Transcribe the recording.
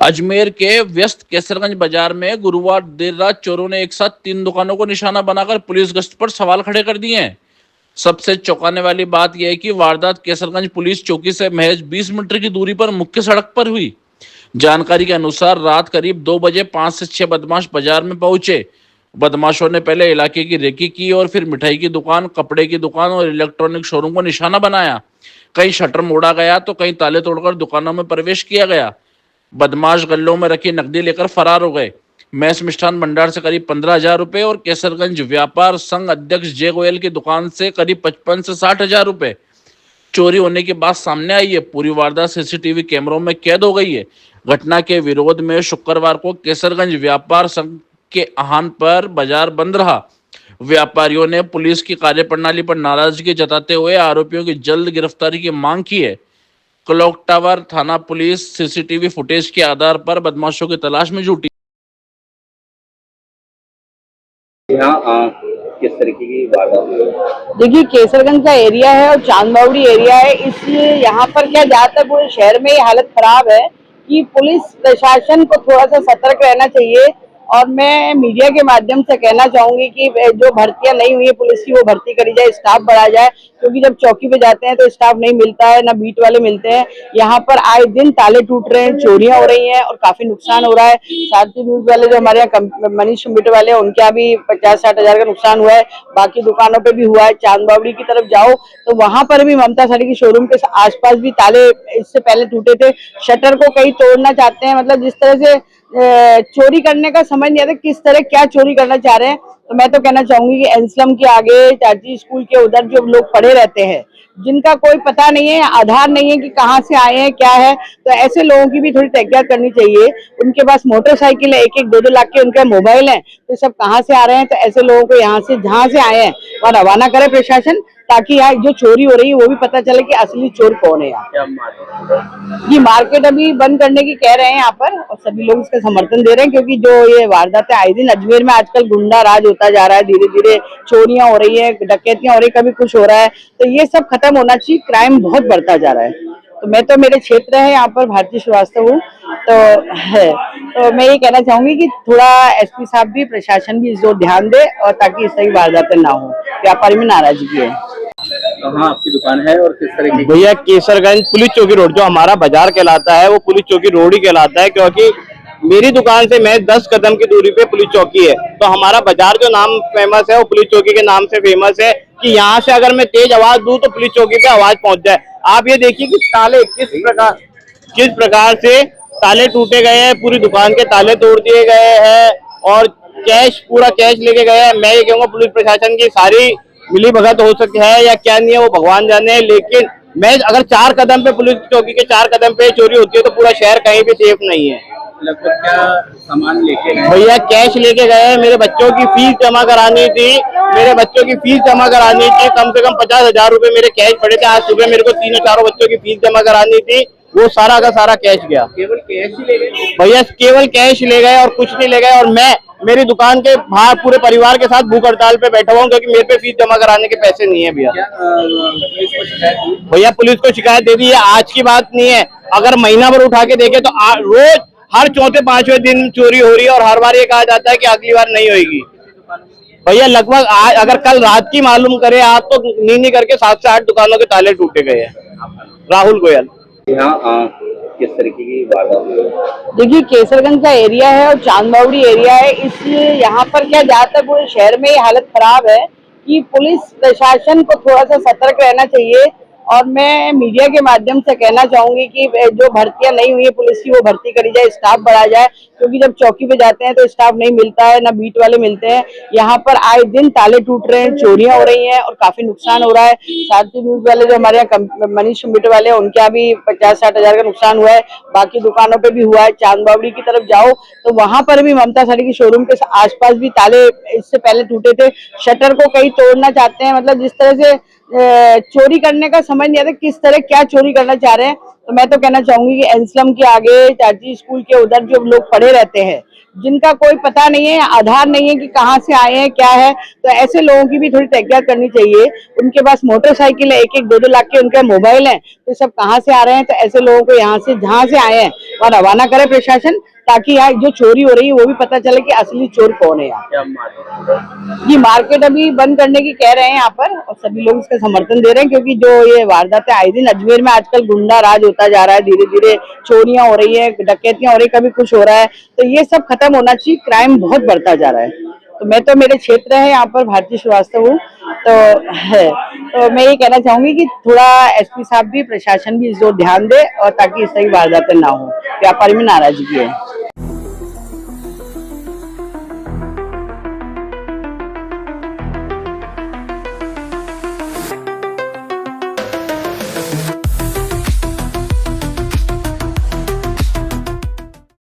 अजमेर के व्यस्त केसरगंज बाजार में गुरुवार देर रात चोरों ने एक साथ 3 दुकानों को निशाना बनाकर पुलिस गश्त पर सवाल खड़े कर दिए हैं। सबसे चौंकाने वाली बात यह है कि वारदात केसरगंज पुलिस चौकी से महज 20 मीटर की दूरी पर मुख्य सड़क पर हुई। जानकारी के अनुसार रात करीब 2 बजे 5 से 6 बदमाश बाजार में पहुंचे। बदमाशों ने पहले इलाके की रेकी की और फिर मिठाई की दुकान, कपड़े की दुकान और इलेक्ट्रॉनिक शोरूम को निशाना बनाया। कहीं शटर मोड़ा गया तो कहीं ताले तोड़कर दुकानों में प्रवेश किया गया। बदमाश गल्लों में रखी नकदी लेकर फरार हो गए। मैस मिष्ठान भंडार से करीब 15,000 रुपए और केसरगंज व्यापार संघ अध्यक्ष जे गोयल की दुकान से करीब 55 से 60,000 रुपए चोरी होने की बात सामने आई है। पूरी वारदात सीसीटीवी कैमरों में कैद हो गई है। घटना के विरोध में शुक्रवार को केसरगंज व्यापार संघ के आह्वान पर बाजार बंद रहा। व्यापारियों ने पुलिस की कार्यप्रणाली पर नाराजगी जताते हुए आरोपियों की जल्द गिरफ्तारी की मांग की है। क्लॉक टावर थाना पुलिस सीसीटीवी फुटेज के आधार पर बदमाशों की तलाश में जुटी। यहाँ किस तरीके की वारदात हुई? देखिए, केसरगंज का एरिया है और चांदबावड़ी एरिया है, इसलिए यहाँ पर क्या ज्यादातर पूरे शहर में ये हालत खराब है कि पुलिस प्रशासन को थोड़ा सा सतर्क रहना चाहिए। और मैं मीडिया के माध्यम से कहना चाहूंगी कि जो भर्तियां नहीं हुई है पुलिस की वो भर्ती करी जाए, स्टाफ बढ़ा जाए, क्योंकि जब चौकी पे जाते हैं तो स्टाफ नहीं मिलता है, ना बीट वाले मिलते हैं। यहाँ पर आए दिन ताले टूट रहे हैं, चोरियां हो रही हैं और काफी नुकसान हो रहा है। सारथी न्यूज वाले जो हमारे यहाँ मनीष कंप्यूटर वाले हैं, उनके यहाँ भी 50-60 हजार का नुकसान हुआ है। बाकी दुकानों पे भी हुआ है। चांदबावड़ी की तरफ जाओ तो वहां पर भी ममता साड़ी की शोरूम के आसपास भी ताले इससे पहले टूटे थे। शटर को कई तोड़ना चाहते हैं, मतलब जिस तरह से चोरी करने का समझ नहीं आता किस तरह क्या चोरी करना चाह रहे हैं। तो मैं तो कहना चाहूंगी कि एनस्लम के आगे चाची स्कूल के उधर जो लोग पड़े रहते हैं, जिनका कोई पता नहीं है, आधार नहीं है कि कहाँ से आए हैं क्या है, तो ऐसे लोगों की भी थोड़ी तहकीकात करनी चाहिए। उनके पास मोटरसाइकिल है, 1-1, 2-2 लाख के उनके मोबाइल हैं, तो सब कहाँ से आ रहे हैं। तो ऐसे लोगों को यहाँ से जहाँ से आए हैं वहाँ रवाना करे प्रशासन, ताकि यहाँ जो चोरी हो रही है वो भी पता चले कि असली चोर कौन है। यहाँ ये मार्केट अभी बंद करने की कह रहे हैं यहाँ पर, और सभी लोग इसका समर्थन दे रहे हैं, क्योंकि जो ये वारदातें आए दिन अजमेर में आजकल गुंडा राज होता जा रहा है, धीरे धीरे चोरियां हो रही है, डकैतियां हो रही, कभी कुछ हो रहा है, तो ये सब खत्म होना चाहिए। क्राइम बहुत बढ़ता जा रहा है। तो मैं तो, मेरे क्षेत्र है यहाँ पर, भारती श्रीवास्तव हूँ, तो मैं ये कहना चाहूंगी कि थोड़ा एसपी साहब भी, प्रशासन भी इस ओर ध्यान दे, और ताकि इस तरह की वारदातें ना हो। व्यापारी में नाराजगी है। कहाँ आपकी दुकान है और किस तरह की? भैया, केसरगंज पुलिस चौकी रोड, जो हमारा बाजार कहलाता है वो पुलिस चौकी रोड ही कहलाता है, क्योंकि मेरी दुकान से मैं 10 कदम की दूरी पे पुलिस चौकी है। तो हमारा बाजार जो नाम फेमस है वो पुलिस चौकी के नाम से फेमस है, कि यहाँ से अगर मैं तेज आवाज दूं तो पुलिस चौकी पे आवाज पहुंच जाए। आप ये देखिए कि ताले किस प्रकार से ताले टूटे गए हैं, पूरी दुकान के ताले तोड़ दिए गए हैं और पूरा कैश लेके गए हैं। मैं ये कहूँगा पुलिस प्रशासन की सारी मिली भगत हो सकती है या क्या नहीं है वो भगवान जाने, लेकिन मैं अगर 4 कदम पे पुलिस चौकी के 4 कदम पे चोरी होती है तो पूरा शहर कहीं भी सेफ नहीं है। लगभग क्या सामान लेके गए? भैया, कैश लेके गए। मेरे बच्चों की फीस जमा करानी थी, कम से कम 50,000 रुपए मेरे कैश पड़े थे। आज सुबह मेरे को 3-4 बच्चों की फीस जमा करानी थी, वो सारा का सारा कैश गया। केवल कैश ही ले गए? भैया, केवल कैश ले गए और कुछ नहीं ले गए। और मैं मेरी दुकान के बाहर पूरे परिवार के साथ भूख हड़ताल पे बैठा हुआ हूँ, क्योंकि मेरे पे फीस जमा कराने के पैसे नहीं है। भैया, पुलिस को शिकायत दी? भैया, पुलिस को शिकायत दे दी है। आज की बात नहीं है, अगर महीना भर उठा के देखे तो रोज हर 4-5वें दिन चोरी हो रही है, और हर बार ये कहा जाता है कि अगली बार नहीं होगी। भैया, लगभग आज अगर कल रात की मालूम करे आप, तो नींद करके 7 से 8 दुकानों के ताले टूटे गए हैं। राहुल गोयल। यहाँ किस तरीके की वारदात हुई? देखिए, केसरगंज का एरिया है और चांदबावड़ी एरिया है, इसलिए यहाँ पर क्या ज्यादातर पूरे शहर में ये हालत खराब है कि पुलिस प्रशासन को थोड़ा सा सतर्क रहना चाहिए। और मैं मीडिया के माध्यम से कहना चाहूंगी कि जो भर्तियां नहीं हुई है पुलिस की वो भर्ती करी जाए, स्टाफ बढ़ा जाए, क्योंकि जब चौकी पे जाते हैं तो स्टाफ नहीं मिलता है, ना बीट वाले मिलते हैं। यहाँ पर आए दिन ताले टूट रहे हैं, चोरियां हो रही हैं और काफी नुकसान हो रहा है। सारथी न्यूज वाले जो हमारे यहाँ मनीष कंप्यूटर वाले हैं, उनके यहाँ भी 50-60 हजार का नुकसान हुआ है। बाकी दुकानों पे भी हुआ है। चांदबावड़ी की तरफ जाओ तो वहां पर भी ममता साड़ी की शोरूम के आसपास भी ताले इससे पहले टूटे थे। शटर को कई तोड़ना चाहते हैं, मतलब जिस तरह से चोरी करने का समझ नहीं आता किस तरह क्या चोरी करना चाह रहे हैं। तो मैं तो कहना चाहूंगी कि एनस्लम के आगे चाची स्कूल के उधर जो लोग पड़े रहते हैं, जिनका कोई पता नहीं है, आधार नहीं है कि कहाँ से आए हैं, क्या है, तो ऐसे लोगों की भी थोड़ी तहकीकात करनी चाहिए। उनके पास मोटरसाइकिल है, 1-1, 2-2 लाख के उनके मोबाइल हैं, तो सब कहाँ से आ रहे हैं, तो ऐसे लोगों को यहाँ से जहाँ से आए हैं वहाँ रवाना करे प्रशासन, ताकि यहाँ जो चोरी हो रही है वो भी पता चले कि असली चोर कौन है यहाँ। क्या मार्केट ये मार्केट अभी बंद करने की कह रहे हैं यहाँ पर, और सभी लोग इसका समर्थन दे रहे हैं, क्योंकि जो ये वारदातें आए दिन अजमेर में आजकल गुंडा राज होता जा रहा है, धीरे धीरे चोरियां हो रही है, डकैतियां हो रही है, कभी कुछ हो रहा है, तो ये सब खत्म होना चाहिए। क्राइम बहुत बढ़ता जा रहा है। तो मैं तो, मेरे क्षेत्र है यहाँ पर, भारती श्रीवास्तव हूँ, तो मैं ये कहना चाहूंगी कि थोड़ा एसपी साहब भी, प्रशासन भी इस ओर ध्यान दे, और ताकि इस तरह की वारदातें ना हो। व्यापारी में नाराजगी है।